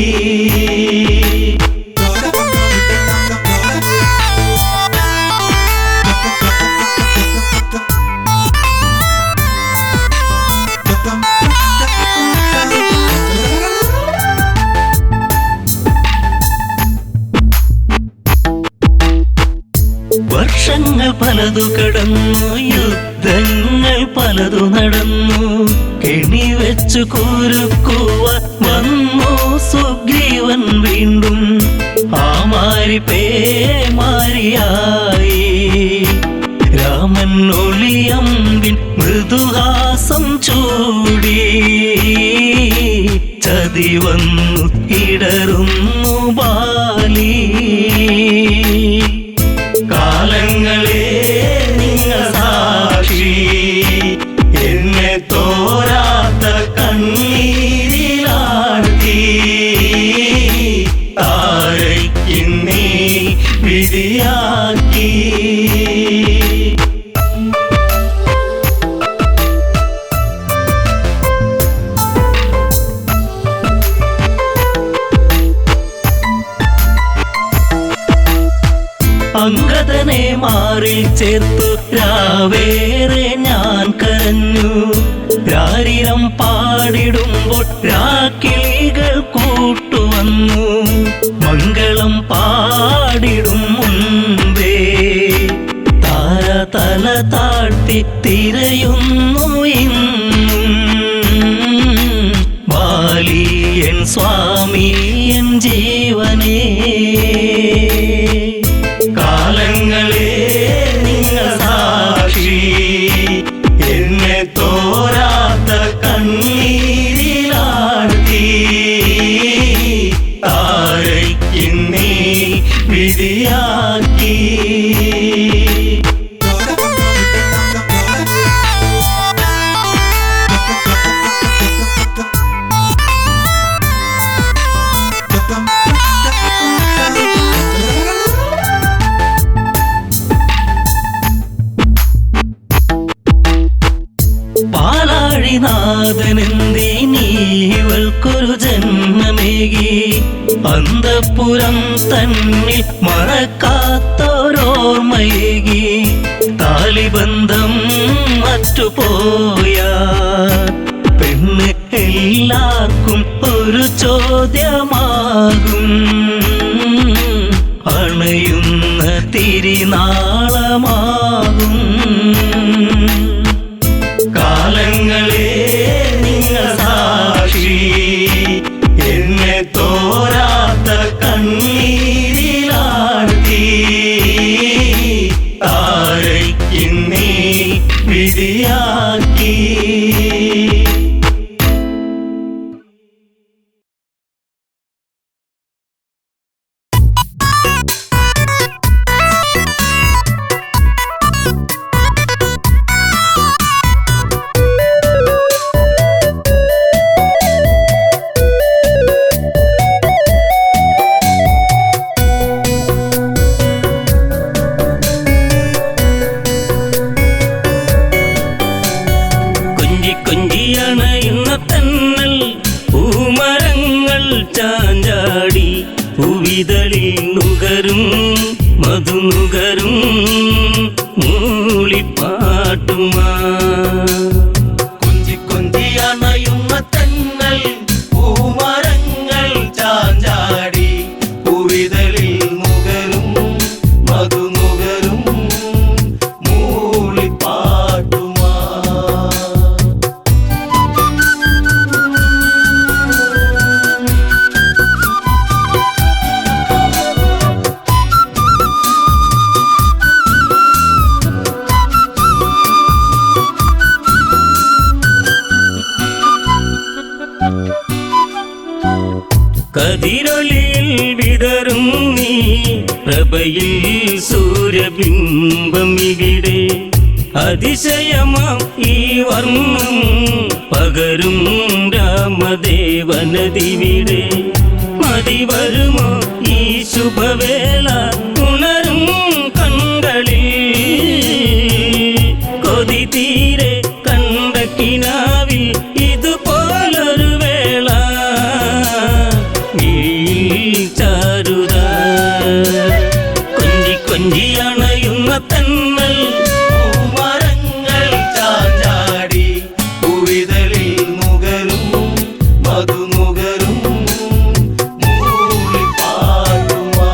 വർഷങ്ങൾ പലതു കടന്നു യുദ്ധങ്ങൾ പലതു നടന്നു കെണി വെച്ചു കുരുക്കുവാൻ വന്നു സുഗ്രീവൻ വീണ്ടും ആ മാരി പേമാരിയായി രാമൻ ഒളിയമ്പിൻ മൃദുഹാസം ചൂടി ചതി വന്നു ഇടറുന്നു ബാലി കാലങ്ങളെ നിങ്ങൾ സാക്ഷി എന്നെ തോരാത്ത കണ്ണീരിലാഴ്ത്തി താരയ്ക്കിന്നീ വിധിയാക്കി അംഗദനെ മാറിൽ ചേർത്തു രാവേറെ ഞാൻ കരഞ്ഞു രാരിരം പാടിടുമ്പോൾ രാക്കിളികൾ കൂട്ടുവന്നു മംഗളം പാടിടും മുൻപേ താര തല താഴ്ത്തി തിരയുന്നു ഇന്നും ബാലിയൻ സ്വാമി എൻ ജീവനേ കാലങ്ങളെ നിങ്ങൾ സാക്ഷി എന്നെ തോരാത്ത കണ്ണീരിലാഴ്ത്തി താരയ്ക്കിന്നീ വിധിയാക്കി പാലാഴിനാഥനെന്തേ നീവൾക്കൊരു ജന്മമേകി അന്തഃപുരം തന്നിൽ മറക്കാത്തോരോർമ്മയേകി താലിബന്ധം മറ്റുപോയ പെണ്ണ് എല്ലാവർക്കും ഒരു ചോദ്യമാകും അണയുന്ന തിരിനാളമാകും കാലങ്ങളെ നിങ്ങൾ സാക്ഷി എന്നെ തോരാത്ത കണ്ണീരിലാഴ്ത്തി താരയ്ക്കിന്നീ വിധിയാക്കി നുകരും മധുനുകരും മൂളിപ്പാട്ടുമാ കൊഞ്ചി കൊഞ്ചി അണയുന്ന തെന്നൽ പൂമരങ്ങൾ ചാഞ്ചാടി പൂവിതളിൽ നുകരും മധുനുകരും മൂളിപ്പാട്ടുമാ കതിരൊളിയിൽ വിതറും നീ പ്രഭയിൽ സൂര്യബിംബം ഇവിടെ അതിശയമാം ഈ വർണ്ണം പകരും രാമദേവനദിവിടെ മതി വരുമോ ഈ ശുഭവേള ഉണരും കണ്ണുകളിൽ കൊതി തീരെ കണ്ട കിനാവിൽ ഇതുപോലൊരു വേള ചാരുത കൊഞ്ചി കൊഞ്ചി അണയുന്ന തന്നൽ പൂമരങ്ങൾ ചാഞ്ചാടി പൂവിതളിൽ നുകരും മധുനുകരും മൂളിപ്പാട്ടുമാ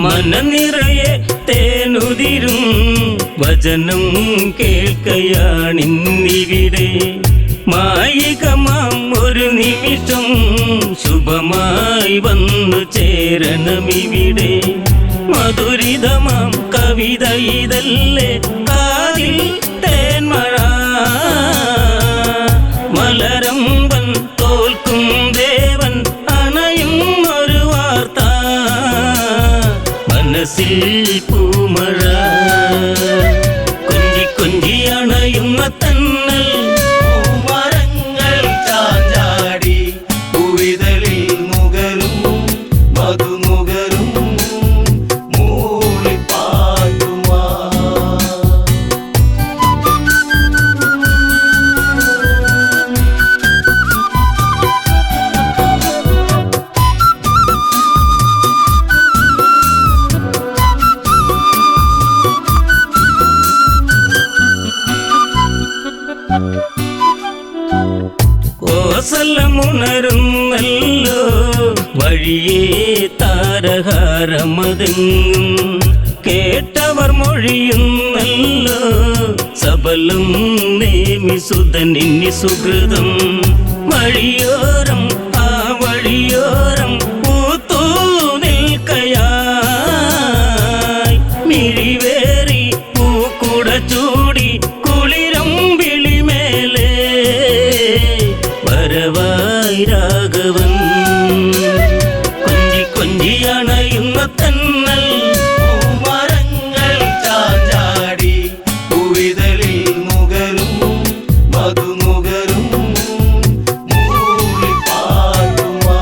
മനനിറയെ തേനുതിരും വചനം കേൾക്കയാണിന്നിവിടെ മായികമാം ഒരു നിമിഷം ശുഭമായി വന്നു ചേരണമിവിടെ മധുരിതമാം കവിത ഇതല്ലേ കാതിൽ തേന്മഴ മലരമ്പൻ തോൽക്കും ദേവൻ അണയും ഒരു വാർത്ത മനസ്സിൽ പൂമഴ കൊഞ്ചി കൊഞ്ചി അണയുന്ന തന്നൽ പൂമരങ്ങൾ ചാഞ്ചാടി പൂവിതളിൽ നുകരും മധുനുകരും മൂളിപ്പാട്ടുമാ കോസലമുണരുന്നല്ലോ വഴിയേ താരഹാരമതെങ്ങും കേട്ടവർ മൊഴിയുന്നല്ലോ സബലം നേമിസുതനിന്നി സുഹൃതം വഴിയോരം ആ വഴിയോരം പൂത്തൂ നിൽക്കയായി മിഴിവേറി പൂക്കുട ചൂടി കുളിരം വിളിമേലേ വരവായി രാഘവൻ കൊഞ്ചി കൊഞ്ചി അണയുന്ന തന്നൽ പൂമരങ്ങൾ ചാഞ്ചാടി പൂവിതളിൽ നുകരും മധുനുകരും മൂളിപ്പാട്ടുമാ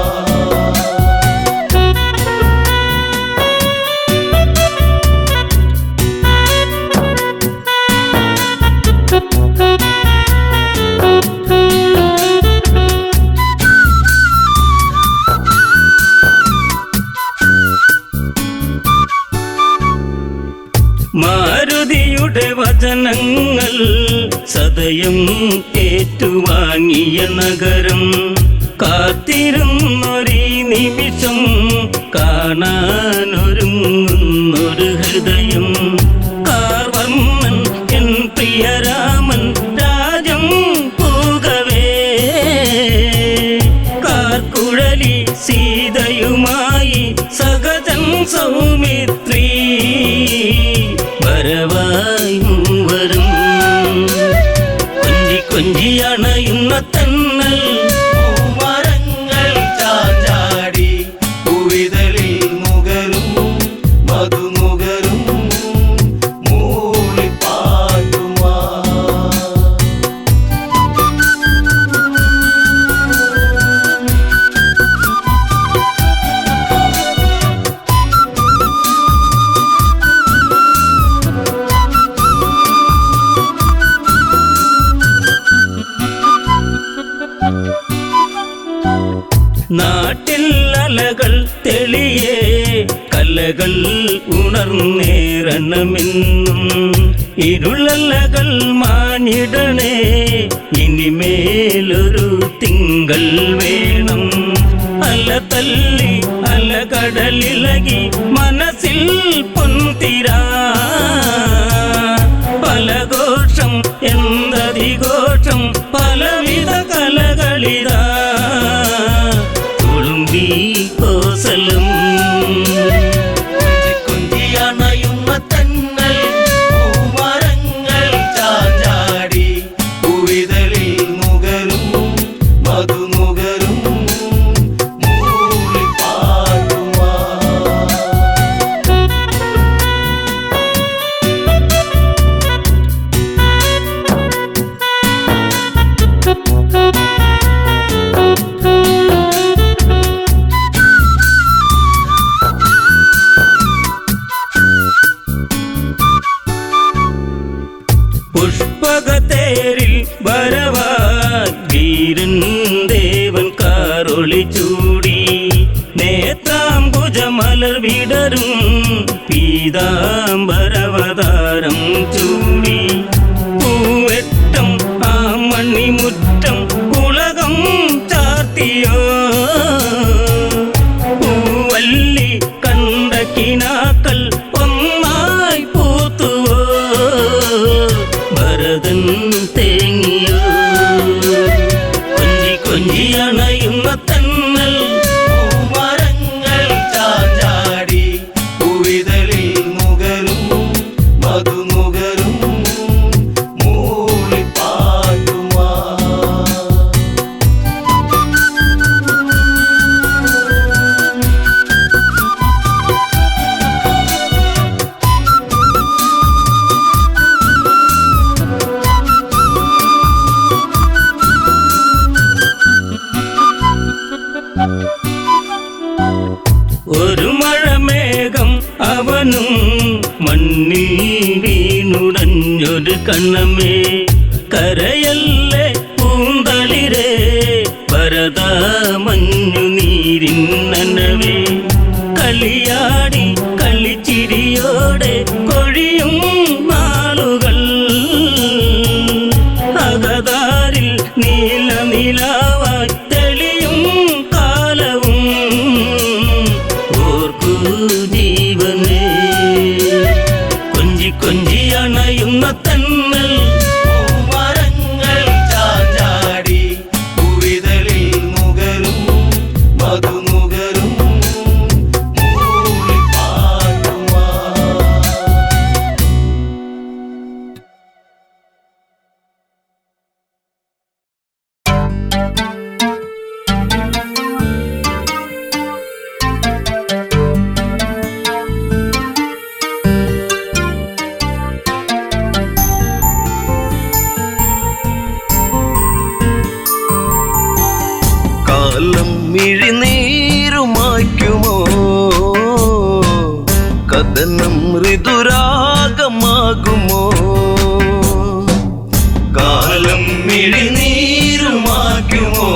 മാരുതിയുടെ വചനങ്ങൾ സദയം ഏറ്റുവാങ്ങിയ നഗരം കാത്തിരുന്നൊരീ നിമിഷം കാണാനൊരുങ്ങുന്നൊരു ഹൃദയം കാർവർണ്ണൻ എൻ പ്രിയരാമൻ രാജം പൂകവേ കാർക്കുഴലി സീതയുമായി സഹജൻ സൗമിത്രീ വരവായി മൂവരും കൊഞ്ചി കൊഞ്ചി അണയുന്ന തന്നൽ പൂമരങ്ങൾ ചാഞ്ചാടി പൂവിതളിൽ നുകരും മധുനുകരും മൂളിപ്പാട്ടുമാ തെളിയേ കലകൾ ഉണർന്നേറണമെന്നും ഇരുളലകൾ മാഞ്ഞിടണേ ഇനിമേലൊരു തിങ്കൾ വേണം അല തല്ലി അല കടലിളകി മനസ്സിൽ പൊൻതിരാ പലഘോഷം എന്തതിഘോഷം പലവിധ കലകളിതാ തുളുമ്പി കോസലും കുഞ്ചിയണയുന്ന തന്നൽ പൂമരങ്ങൾ ചാഞ്ചാടി പൂവിതളിൽ നുകരും മധുനുകരും മൂളിപ്പാട്ടുമാ പുഷ്പകത്തേരിൽ വരവായി വീരൻ ദേവൻ കാറൊളി ചൂടി നേത്രാംബുജമലർ വിടരും പീതാംബരവതാരം ചൂടി പൂവെട്ടം ആ മണിമുറ്റം ഉലകം ചാർത്തിയോ പൂവല്ലി കണ്ട കിനാക്കൾ ഒന്നായി പൂത്തുവോ ഭരതൻ തേങ്ങിയോ കൊഞ്ചി കൊഞ്ചി അണയുന്ന തന്നൽ പൂമരങ്ങൾ ചാഞ്ചാടി പൂവിതളിൽ നുകരും മധുനുകരും മൂളിപ്പാട്ടുമാ ഒരു മഴമേഘം അവനും മണ്ണിൽ വീണുടഞ്ഞൊരു കണ്ണമേ കരയല്ലേ പൂന്തളിരേ ഭരത മഞ്ഞു നീരിൻ നനവേ കളിയാടി കളിച്ചിരിയോടെ കൊഴിയും നാളുകൾ അകതാരിൽ നീല നിലാവായി തെളിയും കാലവും ഓർക്കൂ ജീവനേ കൊഞ്ചി കൊഞ്ചി അണയുന്ന തന്നൽ പൂമരങ്ങൾ ചാഞ്ചാടി പൂവിതളിൽ നുകരും മധുനുകരും മൂളിപ്പാട്ടുമാ കാലം മിഴിനീരുമായ്ക്കുമോ കഥനം ഋതുരാഗമാകുമോ കാലം മിഴിനീരുമായ്ക്കുമോ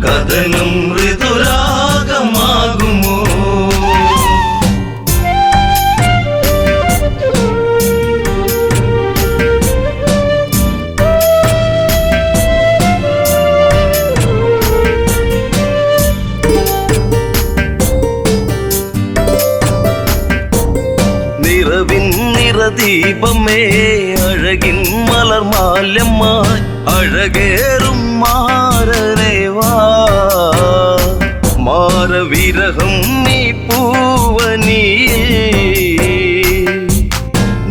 കഥനം ഋതുരാഗമാകുമോ നിറവിൻ നിറദീപമേ അഴകിൻ മലർമാല്യമായി അഴകേറും മാരരേവാ മാരവിരഹം നീ പൂവനിയേ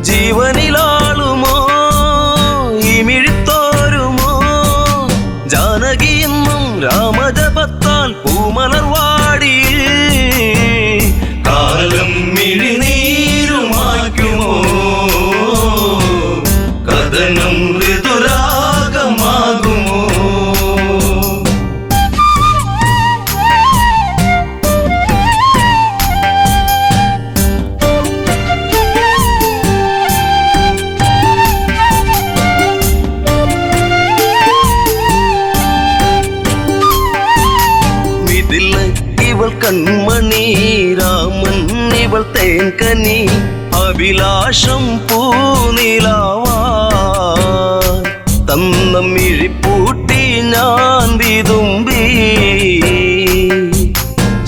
ജീവനിലാളുമോ ഇമിഴിത്തോരുമോ ജാനകിയെന്നും രാമജപത്താൽ പൂമലർവാടി കാലം മിഴിനീരുമായ്ക്കുമോ കഥനം ഋതുരാഗമാകുമോ ഇവൾ കൺമണി, രാമൻ ഇവൾ തേൻകനി, അഭിലാഷം പൂനിലാവാ തന്നമിഴിപ്പൂട്ടി ഞാൻ വിതുമ്പി.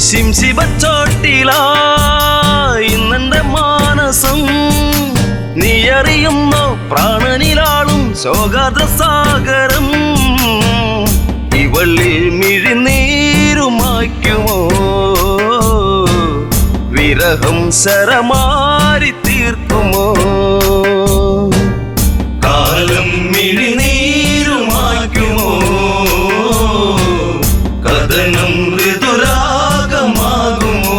ശിംശിബച്ചോട്ടിലായി ഇന്നെന്റെ മാനസം, നീ അറിയുന്നോ പ്രാണനിലാളും ശോകാദ്രസാഗരം. ഇവളിൽ മിഴിനീരുമായ്ക്കുമോ വിരഹം ശരമാരി തീർക്കുമോ? കാലം മിഴിനീരുമായ്ക്കുമോ, കഥനം ഋതുരാഗമാകുമോ?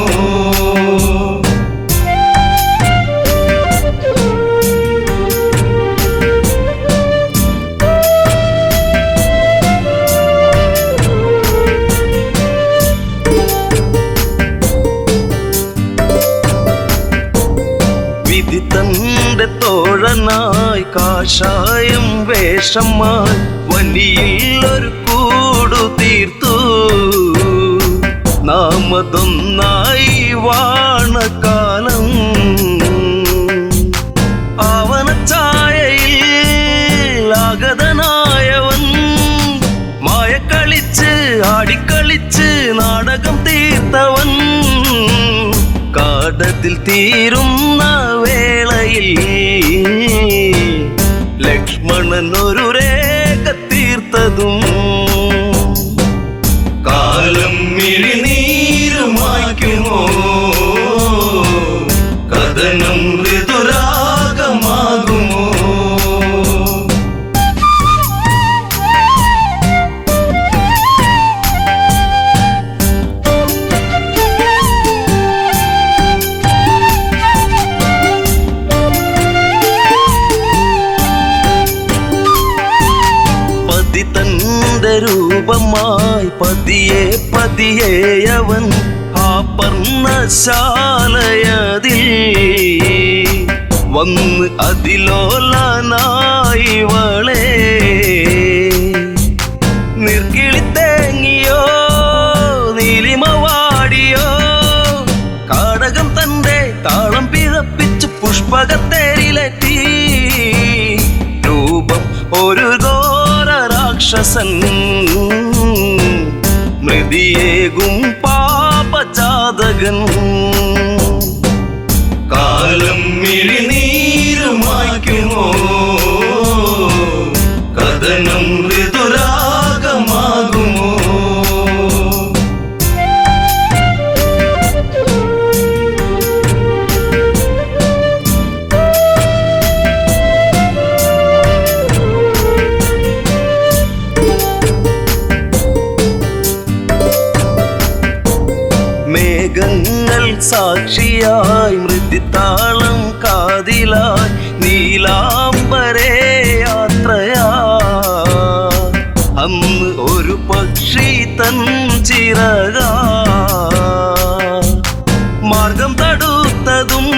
വിധി തന്റെ തോഴനായി കാഷായം വേഷമായി വണ്ടിയിൽ ഒരു കൂടു തീർത്തു. നാമതൊന്നായി വാണകാലം ആവനച്ചായയിൽ ആഗതനായവൻ മായക്കളിച്ച് ആടിക്കളിച്ച് നാടകം തീർത്തവൻ. കാടത്തിൽ തീരുന്ന വേളയിൽ ലക്ഷ്മണൻ ഒരു രേഖ തീർത്തതും. കാലം മിഴിനീരുമായ്ക്കുമോ, കഥനം ഋതുരാഗമാകുമോ? തന്റെ രൂപമായി പതിയെ പതിയെ അവൻ ആ പർണശാലയതിൽ വന്ന് അതിലോലനായി വളേ. നിർക്കിളിത്തേങ്ങിയോ നീലിമവാടിയോ കാടകം തന്റെ താളം പിഴപ്പിച്ച് പുഷ്പകത്തേരിലെത്തി. രൂപം ഒരു രാക്ഷസൻ മൃതിയേകും പാപജാതകൻ. കാലം മിഴിനീരുമായ്ക്കുമോ, കഥനം ഋതുരാഗമാകുമോ? മേഘങ്ങൾ സാക്ഷിയായി മൃദുതാളം കാതിലായി നീലാംബരേ യാത്രയാ. അന്ന് ഒരു പക്ഷി തൻ ചിറക മാർഗം തടുത്തതും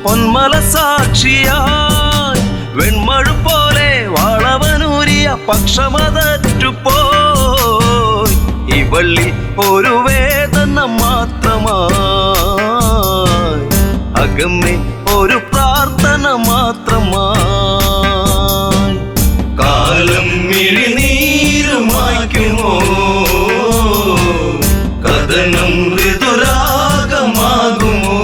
പൊന്മല സാക്ഷിയായി വെൺമഴ പോലെ വളവനൂരിയ പക്ഷമതറ്റുപോയി. ഇവള്ളി ഒരു വേദന മാത്രമായി, അകമേ ഒരു പ്രാർത്ഥന മാത്രമായി. കാലം മിഴിനീരുമായ്ക്കുമോ, കഥനം ഋതുരാഗമാകുമോ?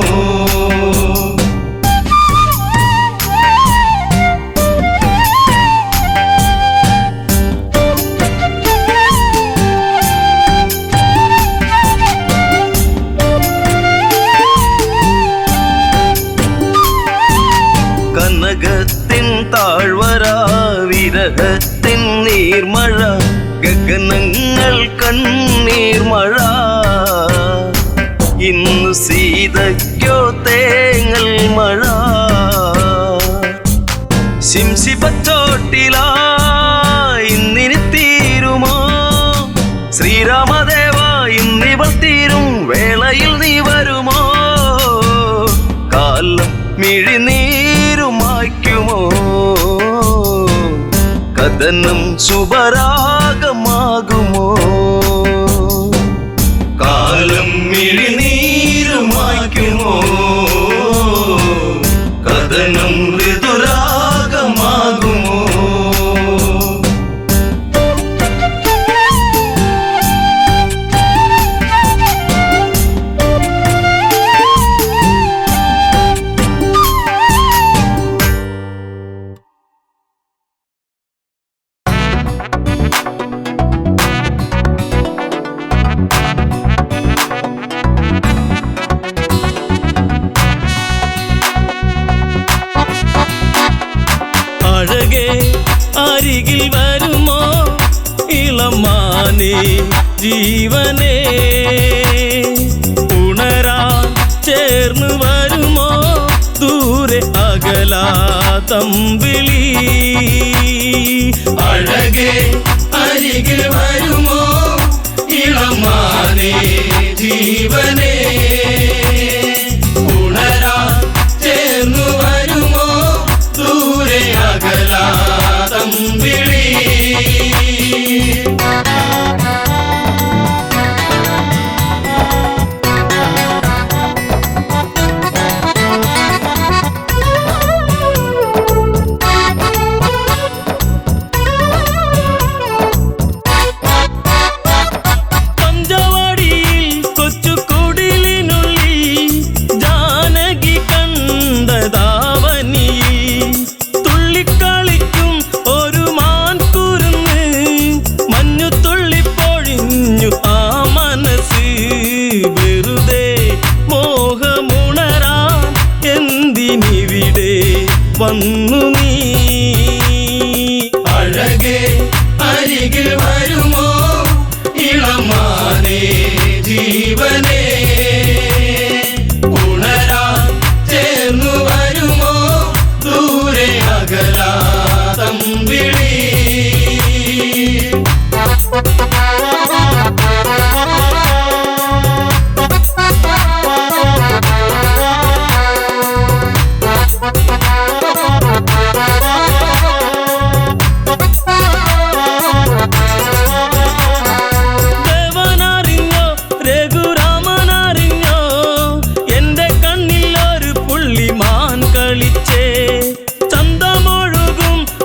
കനകത്തിൻ താഴ്വര വിരഹത്തിൻ നീർമഴ ഗഗനങ്ങൾ കണ്ണീർമഴ. ഇന്നു സീതയ്ക്കോ തേങ്ങൽ മഴ. ശിംശിബച്ചോട്ടിലായി ഇന്നിനി തീരുമോ ശ്രീരാമദേവ, ഇന്നിവൾ തീരും വേളയിൽ നീ വരുമോ? കാലം മിഴിനീരുമായ്ക്കുമോ, കഥനം ശുഭരാഗമാകുമോ? കാലം ജീവനേ ഉണരാൻ ചേർന്ന് വരുമോ ദൂരെ അകലാതമ്പിളി അഴകേ അരികിൽ വരുമോ ഇളമാനേ ജീവനേ ഉണരാൻ ചേർന്നു വരുമോ ദൂരെ അകലാതമ്പിളി വന്നു നീ അഴകേ അരികിൽ വരുമോ ഇളമാനേ ജീവനേ ഉണരാൻ ചേർന്നു വരുമോ ദൂരെ അകലാതമ്പിളി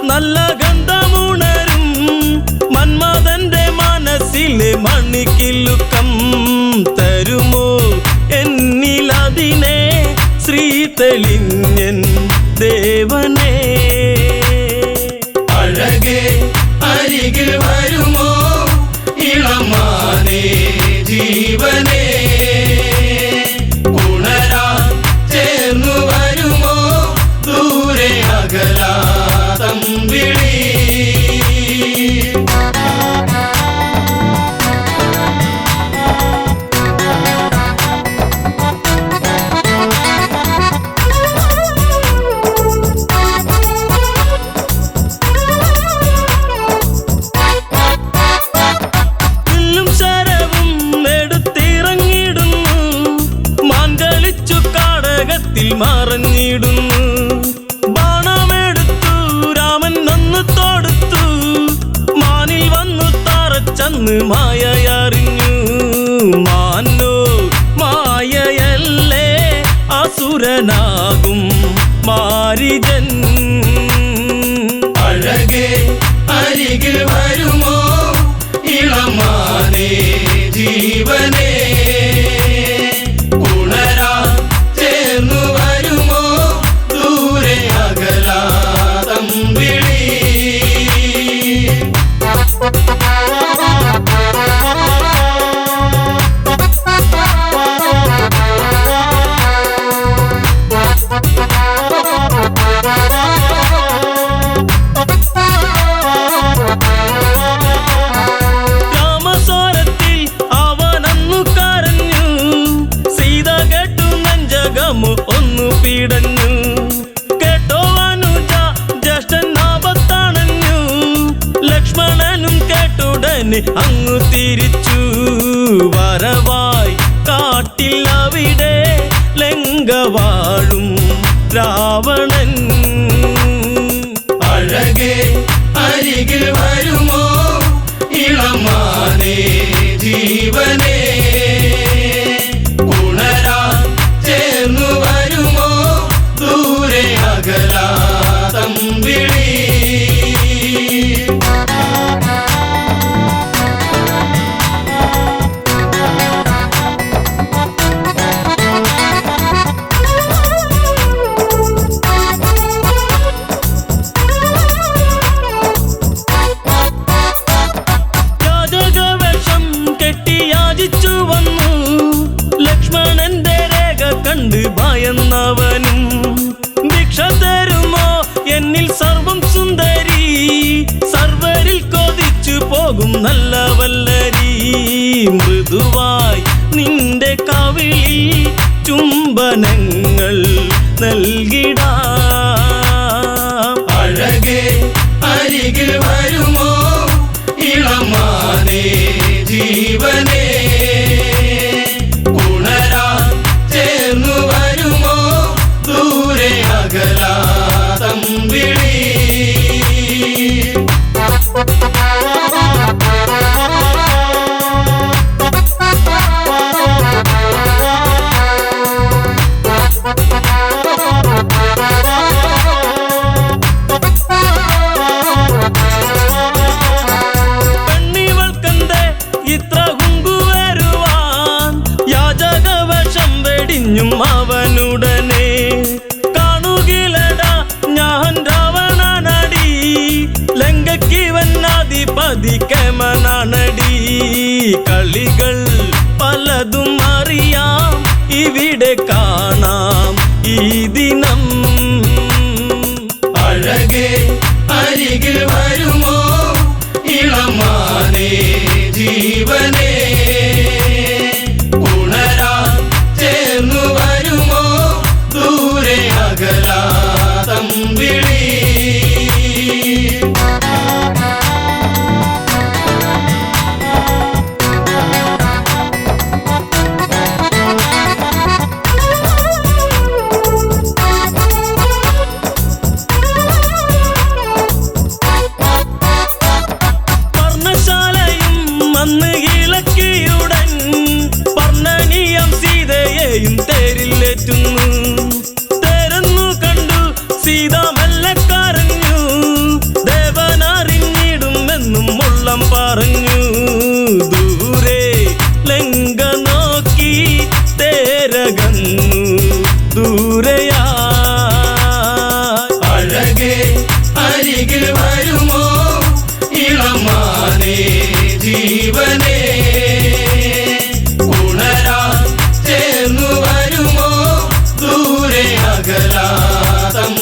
നല്ല ഗന്ധമുണരും മന്മഥന്റെ മനസ്സിലെ മണിക്കിലുക്കം തരുമോ എന്നിലതിനെ ശ്രീ തെളിഞ്ഞൻ ദേവനേ അഴകേ അരികിൽ വരുമോ ഇളമാനേ ജീവനേ ഉണരാൻ ചേർന്നു വരുമോ ദൂരെ അകലാതമ്പിളി മറഞ്ഞിടുന്നു ബാണമെടുത്തു രാമൻ നന്നു തൊടുത്തു മാനിൽ വന്നു തറച്ചന്ന് മായയറിഞ്ഞു മാനോ മായയല്ലേ അസുരനാകും മാരിജൻ അഴകേ അരികിൽ വരുമോ ഇളമാനേ ജീവനേ ഉണരാൻ ചേർന്നു വരുമോ ദൂരെ അകലാതമ്പിളി രാമസ്വരത്തിൽ അവനന്നു കരഞ്ഞു സീത കേട്ടു നെഞ്ചകമു ഒന്നു പീടഞ്ഞു കേട്ടോ അനുജ ജ്യേഷ്ഠൻ ആപത്തണഞ്ഞു ലക്ഷ്മണനും കേട്ടുടനെ അങ്ങു തിരിച്ചു വരവായി കാട്ടിൽ അവിടെ ലങ്ക വാഴും രാവണൻ അഴകേ അരികിൽ വരുമോ ഇളമാനേ ജീവനേ ഉണരാൻ ചേർന്നു വരുമോ ദൂരെ അകലാതമ്പിളി യാചകവേഷം കെട്ടി യാചിച്ചു വന്നു ലക്ഷ്മണന്റെ രേഖ കണ്ട് ഭയന്നവനും ഭിക്ഷ തരുമോ എന്നിൽ സർവം സുന്ദരി സർവരിൽ കൊതിച്ചു പോകും നല്ല വല്ലരി മൃദുവായി നിന്റെ കവിളിൽ ചുംബനങ്ങൾ നൽകിടാം. അഴകേ അരികിൽ വരുമോ ഇളമാനേ ജീവനേ, ഉണരാൻ ചേർന്നു വരുമോ ദൂരെ അകലാതമ്പിളി. പെണ്ണിവൾക്കെന്തേ ഇത്ര കുങ്കുവരുവാൻ, യാചകവശം വെടിഞ്ഞും അവനുടനെ കാണുകിലടാ ഞാൻ രാവണനടി, ലങ്കയ്ക്കിവനാധിപതി കേമനാണടി. കളികൾ പലതും അറിയാം ഇവിടെ കാണാം ഈ ദിനം. അഴകേ അരികിൽ വരുമോ ഇളമാനേ ജീവനേ, ഉണരാൻ ചേർന്നു വരുമോ ദൂരെ അകലാതമ്പിളി. പർണശാലയും അന്ന് ഇളക്കിയുടൻ പർണനീയം സീതയെയും തേരിലേറ്റുന്നു. തേരെന്നു കണ്ടു സീത മെല്ലെ കരഞ്ഞു, ദേവനറിഞ്ഞിടുമെന്നും ഉള്ളം പറഞ്ഞു. ദൂരെ ലങ്ക നോക്കി തേരകന്നു ദൂരയാ. അഴകേ അരികിൽ വരുമോ ഇളമാനേ ജീവനേ, ഉണരാൻ ചേർന്നു വരുമോ ദൂരെ അകലാതമ്പിളി.